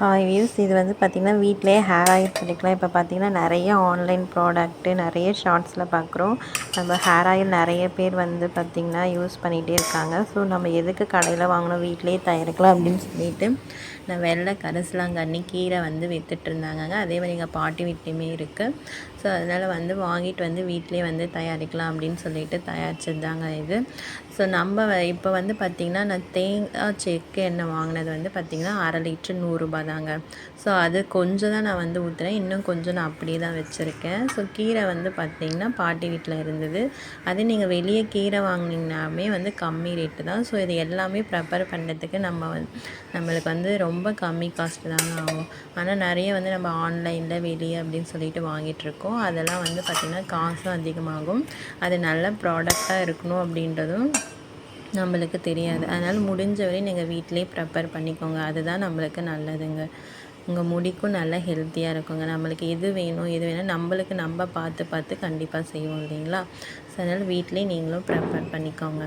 Hi views, இது வந்து பார்த்திங்கன்னா வீட்டிலே ஹேர் ஆயில் பண்ணிக்கலாம். இப்போ பார்த்திங்கன்னா நிறைய ஆன்லைன் ப்ராடக்ட்டு நிறைய ஷார்ட்ஸில் பார்க்குறோம். நம்ம ஹேர் ஆயில் நிறைய பேர் வந்து பார்த்திங்கன்னா யூஸ் பண்ணிகிட்டே இருக்காங்க. ஸோ நம்ம எதுக்கு கடையில் வாங்கணும், வீட்டிலே தயாரிக்கலாம் அப்படின்னு சொல்லிட்டு நான் வெள்ளை கரிசலாங்கண்ணி கீரை வந்து விற்றுட்ருந்தாங்க. அதே மாதிரி எங்கள் பாட்டி வீட்லேயுமே இருக்குது. ஸோ அதனால் வந்து வாங்கிட்டு வந்து வீட்டிலே வந்து தயாரிக்கலாம் அப்படின்னு சொல்லிட்டு தயாரிச்சது தாங்க இது. ஸோ நம்ம இப்போ வந்து பார்த்திங்கன்னா நான் தேங்காய் செக்கு எண்ணெய் வாங்கினது வந்து பார்த்திங்கன்னா 1/2 லிட்டர் 100 ரூபா தாங்க. ஸோ அது கொஞ்சம் தான் நான் வந்து ஊற்றுறேன், இன்னும் கொஞ்சம் நான் அப்படியே தான் வச்சுருக்கேன். ஸோ கீரை வந்து பார்த்திங்கன்னா பாட்டி வீட்டில் இருந்தது. அதே நீங்கள் வெளியே கீரை வாங்கினீங்கன்னாமே வந்து கம்மி ரேட்டு தான். ஸோ இது எல்லாமே ப்ரிப்பேர் பண்ணுறதுக்கு நம்மளுக்கு வந்து ரொம்ப கம்மி காஸ்ட்டு தாங்க ஆகும். ஆனால் நிறைய வந்து நம்ம ஆன்லைனில் வெளியே அப்படின்னு சொல்லிட்டு வாங்கிட்டுருக்கோம். அதெல்லாம் வந்து பார்த்திங்கன்னா காசும் அதிகமாகும். அது நல்ல ப்ராடக்டாக இருக்கணும் அப்படின்றதும் நம்மளுக்கு தெரியாது. அதனால் முடிஞ்ச வரை நீங்கள் வீட்டிலே ப்ரிப்பேர் பண்ணிக்கோங்க. அதுதான் நம்மளுக்கு நல்லதுங்க. உங்கள் முடிக்கும் நல்லா ஹெல்த்தியாக இருக்குங்க. நம்மளுக்கு எது வேணும் நம்மளுக்கு நம்ம பார்த்து பார்த்து கண்டிப்பாக செய்வோம் இல்லைங்களா? ஸோ அதனால் வீட்டிலே நீங்களும் ப்ரிப்பேர் பண்ணிக்கோங்க.